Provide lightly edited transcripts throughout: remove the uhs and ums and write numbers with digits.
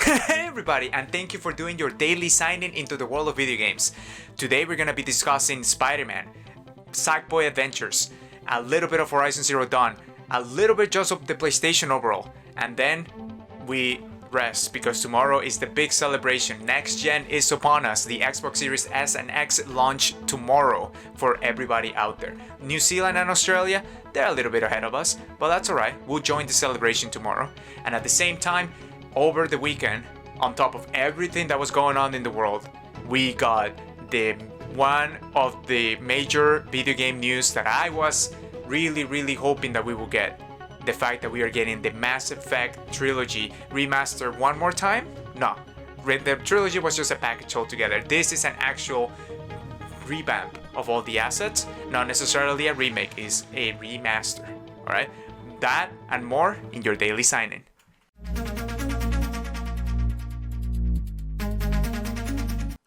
Hey everybody, and thank you for doing your daily sign-in into the world of video games. Today we're gonna be discussing Spider-Man, Sackboy Adventures, a little bit of Horizon Zero Dawn, a little bit just of the PlayStation overall, and then we rest because tomorrow is the big celebration. Next gen is upon us. The Xbox Series S and X launch tomorrow for everybody out there. New Zealand and Australia, they're a little bit ahead of us, but that's alright. We'll join the celebration tomorrow. And at the same time, over the weekend, on top of everything that was going on in the world, we got the one of the major video game news that I was really hoping that we will get. The fact that we are getting the Mass Effect trilogy remastered one more time? No. The trilogy was just a package altogether. This is an actual revamp of all the assets, not necessarily a remake, is a remaster. Alright? That and more in your daily sign-in.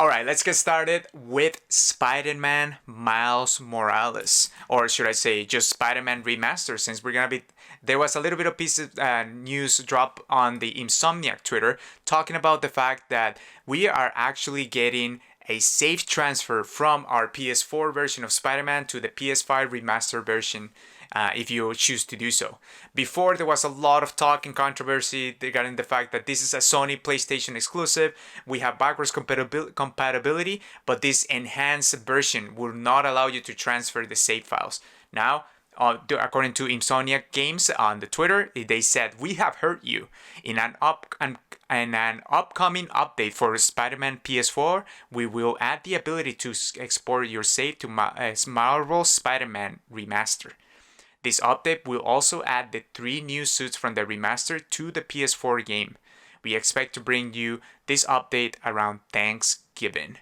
Alright, let's get started with Spider-Man Miles Morales. Or should I say just Spider-Man Remastered, since we're gonna be... There was a little bit of piece of news drop on the Insomniac Twitter talking about the fact that we are actually getting a safe transfer from our PS4 version of Spider-Man to the PS5 Remastered version, if you choose to do so. Before, there was a lot of talk and controversy regarding the fact that this is a Sony PlayStation exclusive. We have backwards compatibility, but this enhanced version will not allow you to transfer the save files. Now, according to Insomniac Games on the Twitter, they said, "We have heard you. In an upcoming update for Spider-Man PS4, we will add the ability to export your save to Marvel Spider-Man Remastered. This update will also add the 3 new suits from the remaster to the PS4 game. We expect to bring you this update around Thanksgiving."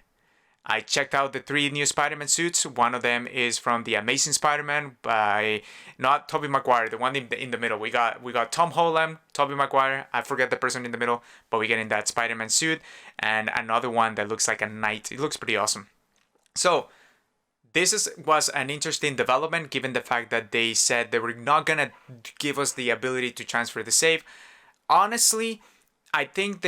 I checked out the 3 new Spider-Man suits. One of them is from The Amazing Spider-Man by not Tobey Maguire, the one in the middle. We got Tom Holland, Tobey Maguire, I forget the person in the middle, but we're getting that Spider-Man suit, and another one that looks like a knight. It looks pretty awesome. So this was an interesting development, given the fact that they said they were not gonna give us the ability to transfer the save. Honestly, I think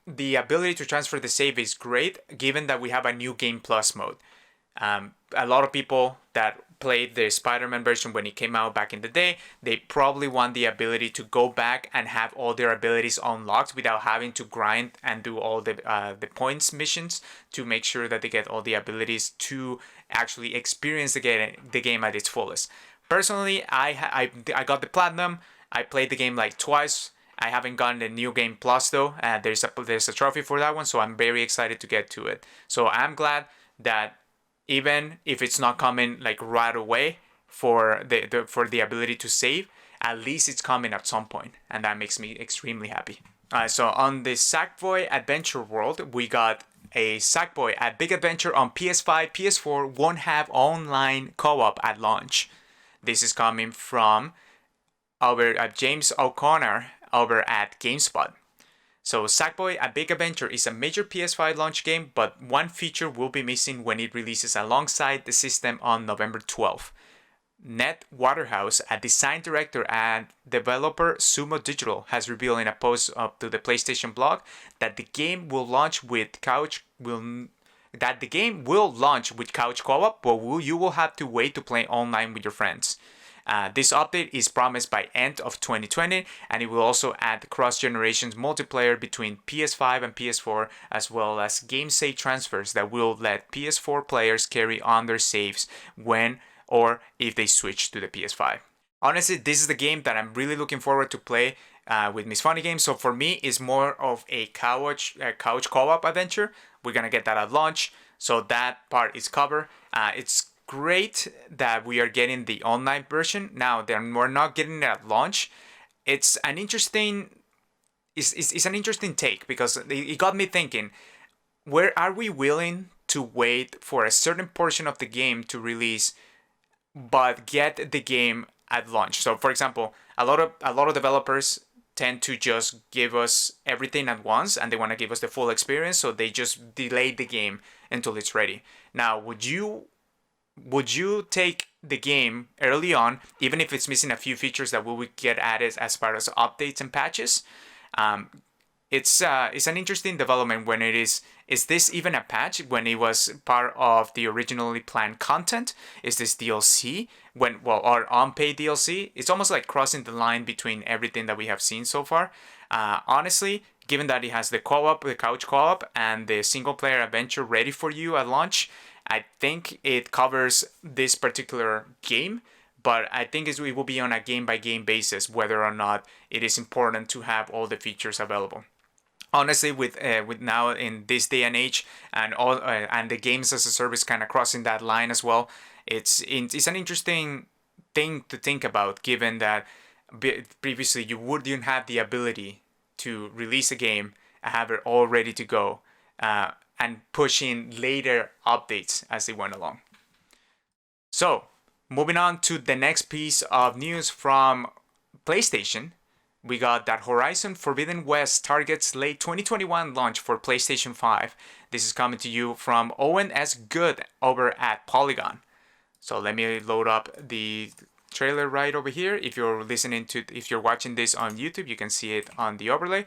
the ability to transfer the save is great, given that we have a new Game Plus mode. A lot of people that played the Spider-Man version when it came out back in the day, they probably want the ability to go back and have all their abilities unlocked without having to grind and do all the points missions to make sure that they get all the abilities to actually experience the game at its fullest. Personally, I got the platinum. I played the game like twice. I haven't gotten the new Game Plus though. There's a trophy for that one, so I'm very excited to get to it. So I'm glad that even if it's not coming like right away for the ability to save, at least it's coming at some point, and that makes me extremely happy. So on the Sackboy Adventure world, we got a Sackboy A Big Adventure on PS5, PS4 won't have online co-op at launch. This is coming from our James O'Connor over at GameSpot. So Sackboy A Big Adventure is a major PS5 launch game, but one feature will be missing when it releases alongside the system on November 12th. Ned Waterhouse, a design director and developer Sumo Digital, has revealed in a post up to the PlayStation blog that the game will launch with couch co-op, but you will have to wait to play online with your friends. This update is promised by end of 2020, and it will also add cross-generations multiplayer between PS5 and PS4, as well as game save transfers that will let PS4 players carry on their saves when or if they switch to the PS5. Honestly, this is the game that I'm really looking forward to play with Miss Funny Games. So for me, it's more of a couch co-op adventure. We're gonna get that at launch, so that part is covered. It's great that we are getting the online version now. We're not getting it at launch. It's an interesting take, because it got me thinking, where are we willing to wait for a certain portion of the game to release but get the game at launch? So for example, a lot of developers tend to just give us everything at once, and they want to give us the full experience, so they just delay the game until it's ready. Now, would you take the game early on, even if it's missing a few features that will get added as part of updates and patches? it's an interesting development when it is this even a patch when it was part of the originally planned content? Is this DLC when or unpaid DLC? It's almost like crossing the line between everything that we have seen so far. Honestly, given that it has the co-op, the couch co-op, and the single player adventure ready for you at launch, I think it covers this particular game. But I think it will be on a game by game basis whether or not it is important to have all the features available. Honestly, with now in this day and age, and all and the games as a service kind of crossing that line as well, it's an interesting thing to think about, given that previously you wouldn't have the ability to release a game and have it all ready to go, and push in later updates as they went along. So, moving on to the next piece of news from PlayStation, we got that Horizon Forbidden West targets late 2021 launch for PlayStation 5. This is coming to you from Owen S. Good over at Polygon. So let me load up the trailer right over here. If you're watching this on YouTube, you can see it on the overlay.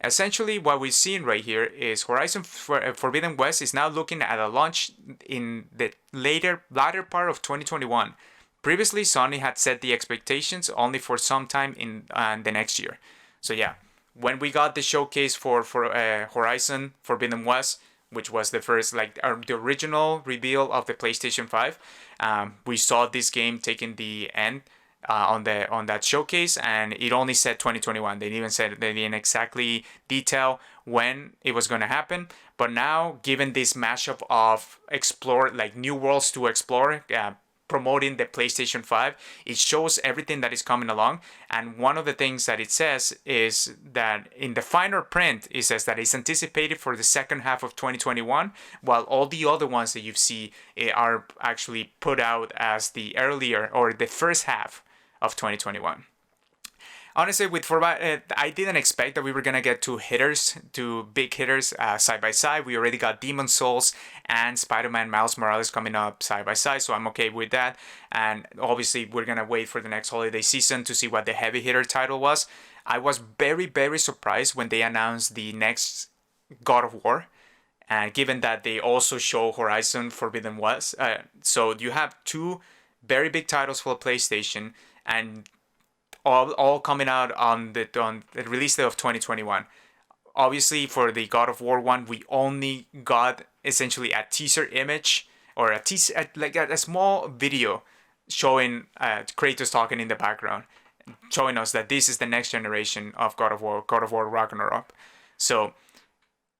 Essentially, what we're seeing right here is Horizon Forbidden West is now looking at a launch in the latter part of 2021. Previously, Sony had set the expectations only for some time in the next year. So yeah, when we got the showcase for Horizon Forbidden West, which was the first, the original reveal of the PlayStation 5, we saw this game taking the end on that showcase, and it only said 2021. They didn't exactly detail when it was going to happen. But now, given this mashup of new worlds to explore, promoting the PlayStation 5, it shows everything that is coming along. And one of the things that it says is that in the finer print, it says that it's anticipated for the second half of 2021, while all the other ones that you see are actually put out as the earlier or the first half of 2021. Honestly, I didn't expect that we were gonna get two big hitters side by side. We already got Demon's Souls and Spider-Man Miles Morales coming up side by side, so I'm okay with that. And obviously, we're gonna wait for the next holiday season to see what the heavy hitter title was. I was very, very surprised when they announced the next God of War, and given that they also show Horizon Forbidden West. So you have two very big titles for PlayStation, and all coming out on the release day of 2021. Obviously, for the God of War one, we only got essentially a teaser image or a small video showing Kratos talking in the background, showing us that this is the next generation of God of War Ragnarok. So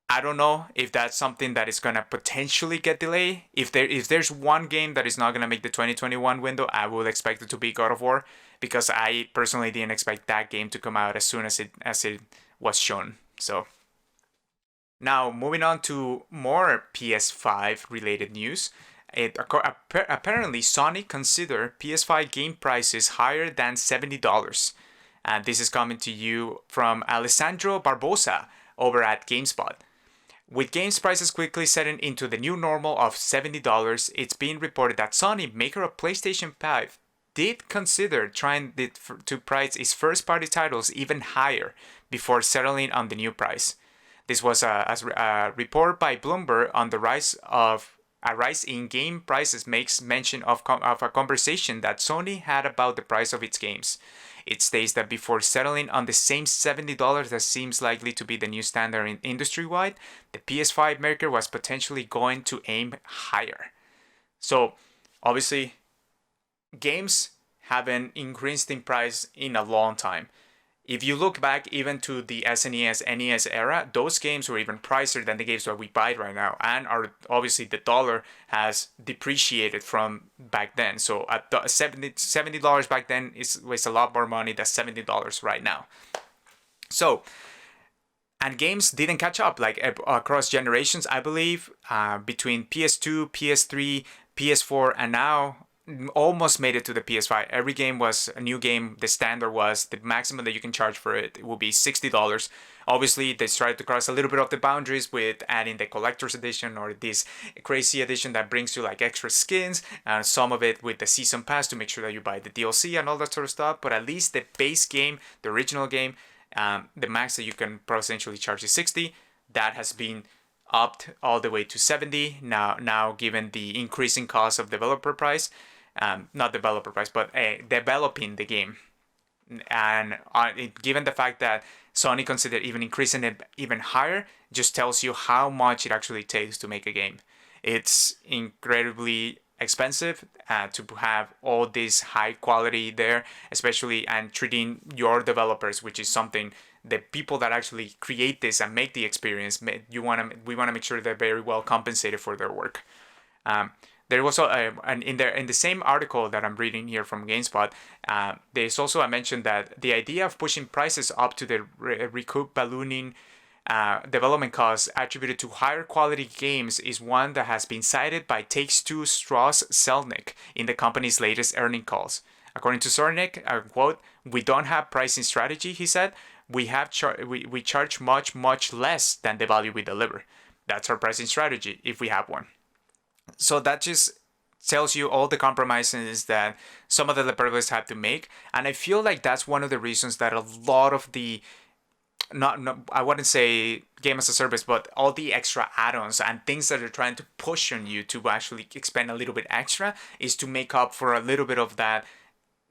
I don't know if that's something that is gonna potentially get delayed. If there's one game that is not gonna make the 2021 window, I will expect it to be God of War, because I personally didn't expect that game to come out as soon as it was shown. So now moving on to more PS5 related news. Apparently Sony considered PS5 game prices higher than $70. And this is coming to you from Alessandro Barbosa over at GameSpot. With games prices quickly setting into the new normal of $70, it's being reported that Sony, maker of PlayStation 5, did consider trying to price its first-party titles even higher before settling on the new price. This was a report by Bloomberg on the rise in game prices makes mention of a conversation that Sony had about the price of its games. It states that before settling on the same $70 that seems likely to be the new standard industry-wide, the PS5 maker was potentially going to aim higher. So, obviously, games haven't increased in price in a long time. If you look back even to the SNES, NES era, those games were even pricier than the games that we buy right now. And obviously the dollar has depreciated from back then. So at $70 back then was a lot more money than $70 right now. So, and games didn't catch up across generations, I believe, between PS2, PS3, PS4, and now almost made it to the PS5. Every game was a new game. The standard was the maximum that you can charge for it will be $60. Obviously, they started to cross a little bit of the boundaries with adding the collector's edition or this crazy edition that brings you extra skins, and some of it with the season pass to make sure that you buy the DLC and all that sort of stuff. But at least the base game, the original game, The max that you can potentially charge is 60. That has been upped all the way to 70 now given the increasing cost of developer price, not developer price, but developing the game. And given the fact that Sony considered even increasing it even higher, just tells you how much it actually takes to make a game. It's incredibly expensive to have all this high quality there, especially and treating your developers, which is something the people that actually create this and make the experience. We want to make sure they're very well compensated for their work. There was also in the same article that I'm reading here from GameSpot, there's also a mention that the idea of pushing prices up to the recoup ballooning development costs attributed to higher quality games is one that has been cited by Take-Two Strauss Zelnick in the company's latest earning calls. According to Zelnick, quote, "We don't have pricing strategy," he said. We charge much less than the value we deliver. That's our pricing strategy if we have one. So that just tells you all the compromises that some of the developers have to make, and I feel like that's one of the reasons that a lot of the not I wouldn't say game as a service, but all the extra add-ons and things that are trying to push on you to actually expend a little bit extra is to make up for a little bit of that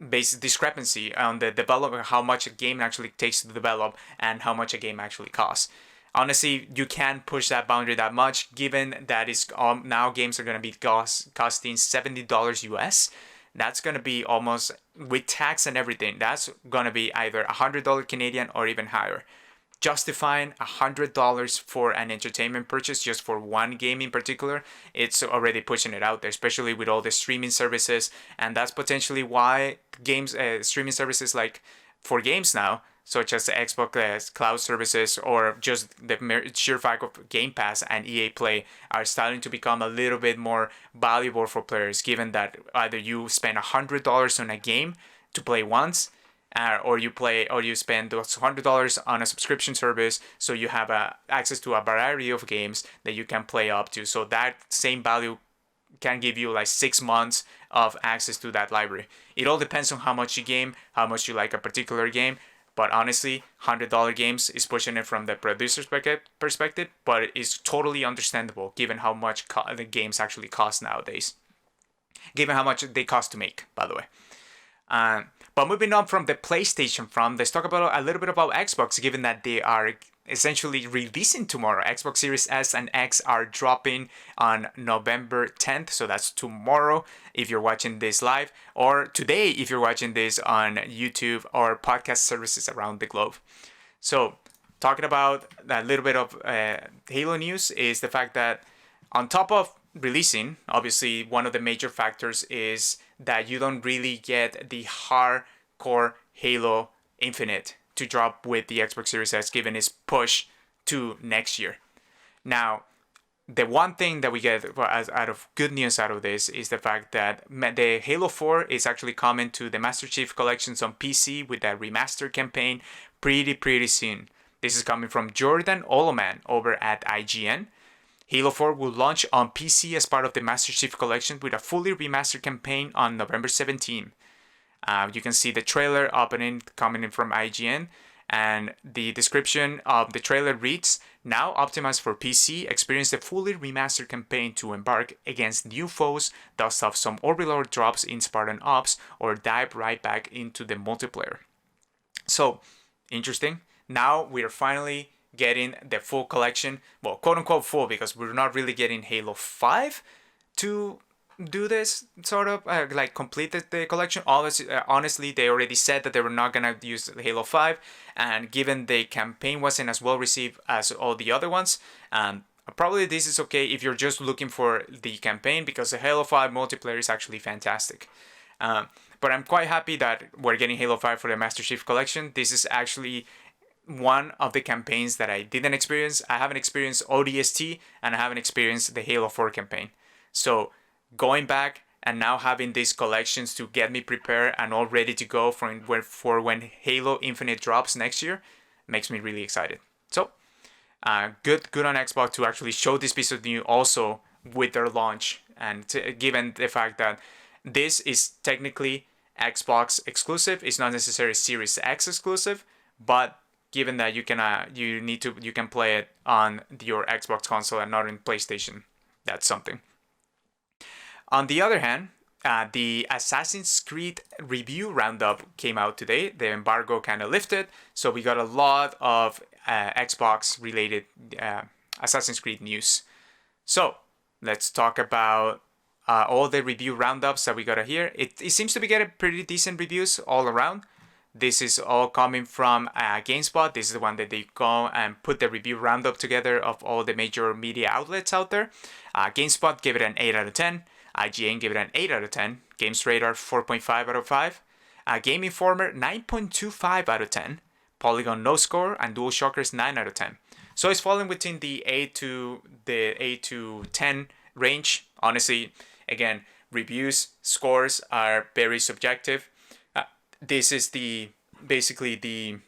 basic discrepancy on the development, how much a game actually takes to develop and how much a game actually costs. Honestly, you can't push that boundary that much, given that is now games are going to be costing $70 US. That's going to be almost, with tax and everything, that's going to be either $100 Canadian or even higher. Justifying $100 for an entertainment purchase just for one game in particular, it's already pushing it out there, especially with all the streaming services. And that's potentially why games, streaming services like for games now, such as the Xbox cloud services or just the sheer fact of Game Pass and EA Play, are starting to become a little bit more valuable for players, given that either you spend $100 on a game to play once, or you spend those $100 on a subscription service, so you have access to a variety of games that you can play up to. So that same value can give you like 6 months of access to that library. It all depends on how much you game, how much you like a particular game. But honestly, $100 games is pushing it from the producer's perspective, but it's totally understandable given how much the games actually cost nowadays. Given how much they cost to make, by the way. But moving on from the PlayStation front, let's talk about a little bit about Xbox, given that they are essentially releasing tomorrow. Xbox Series S and X are dropping on November 10th, so that's tomorrow if you're watching this live, or today if you're watching this on YouTube or podcast services around the globe. So, talking about a little bit of Halo news is the fact that on top of releasing, obviously one of the major factors is that you don't really get the hardcore Halo Infinite to drop with the Xbox Series S, given its push to next year. Now, the one thing that we get out of good news out of this is the fact that the Halo 4 is actually coming to the Master Chief Collections on PC with a remastered campaign pretty soon. This is coming from Jordan Oloman over at IGN. Halo 4 will launch on PC as part of the Master Chief Collection with a fully remastered campaign on November 17. You can see the trailer opening coming in from IGN, and the description of the trailer reads, "Now optimized for PC, experience the fully remastered campaign to embark against new foes, dust off some orbital drops in Spartan Ops, or dive right back into the multiplayer." So, interesting. Now we're finally getting the full collection, well, quote unquote full, because we're not really getting Halo 5 to do this sort of like complete the collection. Honestly, they already said that they were not gonna use Halo 5, and given the campaign wasn't as well received as all the other ones, probably this is okay if you're just looking for the campaign, because the Halo 5 multiplayer is actually fantastic. But I'm quite happy that we're getting Halo 5 for the Master Chief Collection. This is actually one of the campaigns that I didn't experience. I haven't experienced ODST, and I haven't experienced the Halo 4 campaign. So going back and now having these collections to get me prepared and all ready to go for when Halo Infinite drops next year makes me really excited. So good on Xbox to actually show this piece of news also with their launch, and given the fact that this is technically Xbox exclusive, it's not necessarily Series X exclusive, but given that you can play it on your Xbox console and not in PlayStation. That's something. On the other hand, the Assassin's Creed review roundup came out today. The embargo kind of lifted, so we got a lot of Xbox related Assassin's Creed news. So let's talk about all the review roundups that we got here. It seems to be getting pretty decent reviews all around. This is all coming from GameSpot. This is the one that they go and put the review roundup together of all the major media outlets out there. GameSpot gave it an 8 out of 10. IGN gave it an 8 out of 10. GamesRadar 4.5 out of 5. Game Informer 9.25 out of 10. Polygon no score, and DualShockers 9 out of 10. So it's falling within the 8 to 10 range. Honestly, again, reviews, scores are very subjective. This is basically the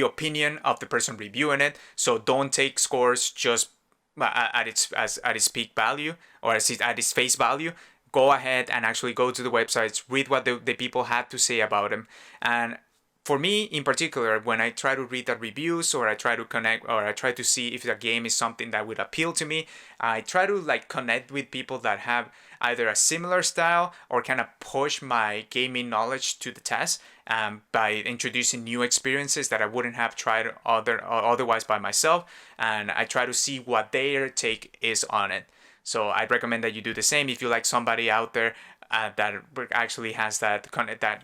opinion of the person reviewing it. So don't take scores just at its peak value or at its face value. Go ahead and actually go to the websites, read what the people had to say about them. And for me in particular, when I try to read the reviews or I try to connect or I try to see if the game is something that would appeal to me, I try to connect with people that have either a similar style or kind of push my gaming knowledge to the test by introducing new experiences that I wouldn't have tried otherwise by myself. And I try to see what their take is on it. So I'd recommend that you do the same if you like somebody out there that actually has that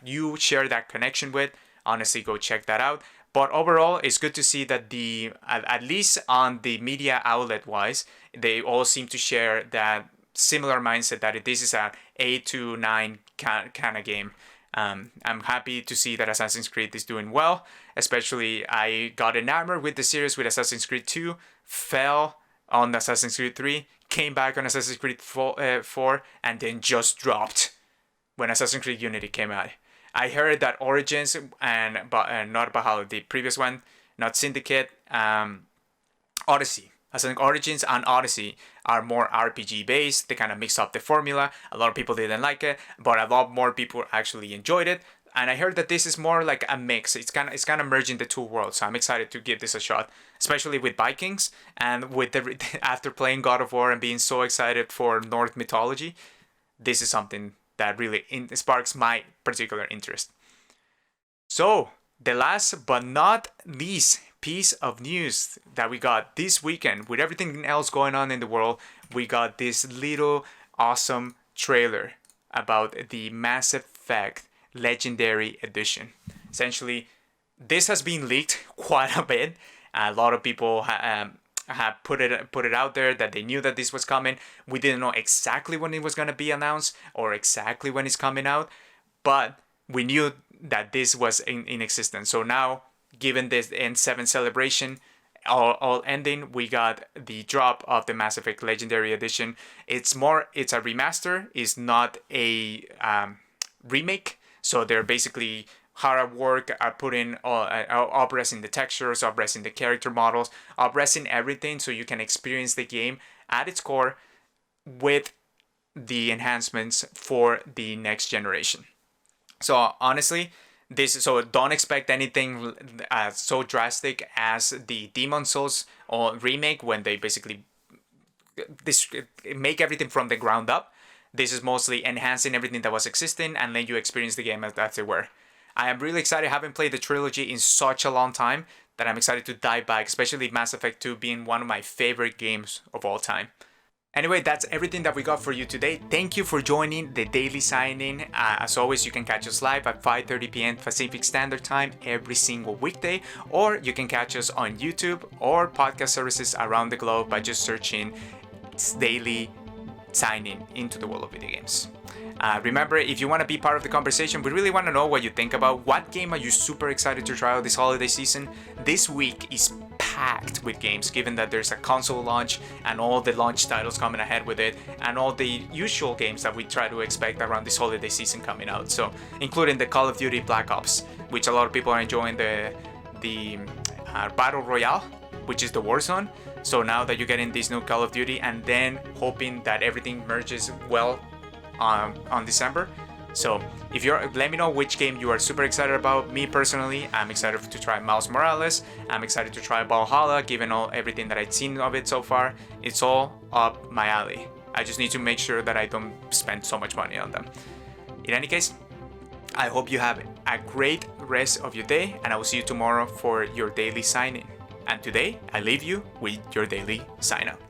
you share that connection with. Honestly, go check that out. But overall, it's good to see that at least on the media outlet wise, they all seem to share that similar mindset that this is an 8 to 9 kind of game. I'm happy to see that Assassin's Creed is doing well. Especially, I got enamored with the series with Assassin's Creed 2, fell on Assassin's Creed 3, came back on Assassin's Creed 4, and then just dropped when Assassin's Creed Unity came out. I heard that Origins and not Valhalla, the previous one, not Syndicate, Odyssey. Assassin's Origins and Odyssey are more RPG based. They kind of mix up the formula. A lot of people didn't like it, but a lot more people actually enjoyed it. And I heard that this is more like a mix. It's kind of merging the two worlds. So I'm excited to give this a shot, especially with Vikings and with after playing God of War and being so excited for Norse mythology. This is something that really sparks my particular interest. So the last but not least piece of news that we got this weekend, with everything else going on in the world, we got this little awesome trailer about the Mass Effect Legendary Edition. Essentially, this has been leaked quite a bit. A lot of people have put it out there that they knew that this was coming. We didn't know exactly when it was going to be announced or exactly when it's coming out, but we knew that this was in existence. So now, given this N7 celebration all ending, we got the drop of the Mass Effect Legendary Edition. It's a remaster. It's not a remake. So they're basically hard at work at putting upressing the textures, upressing the character models, upressing everything so you can experience the game at its core with the enhancements for the next generation. So honestly, don't expect anything so drastic as the Demon Souls remake, when they basically make everything from the ground up. This is mostly enhancing everything that was existing and let you experience the game as they were. I am really excited. I haven't played the trilogy in such a long time that I'm excited to dive back, especially Mass Effect 2 being one of my favorite games of all time. Anyway, that's everything that we got for you today. Thank you for joining the Daily Sign-In. As always, you can catch us live at 5:30 p.m. Pacific Standard Time every single weekday, or you can catch us on YouTube or podcast services around the globe by just searching Daily Sign-In into the world of video games. Remember, if you want to be part of the conversation, we really want to know what you think about what game are you super excited to try out this holiday season. This week is packed with games, given that there's a console launch and all the launch titles coming ahead with it, and all the usual games that we try to expect around this holiday season coming out. So, including the Call of Duty Black Ops, which a lot of people are enjoying the Battle Royale, which is the Warzone. So now that you're getting this new Call of Duty, and then hoping that everything merges well on December, So if you're, let me know which game you are super excited about. Me personally, I'm excited to try Miles Morales. I'm excited to try Valhalla, given everything that I've seen of it so far. It's all up my alley. I just need to make sure that I don't spend so much money on them. In any case, I hope you have a great rest of your day, and I will see you tomorrow for your daily sign-in. And today, I leave you with your daily sign-out.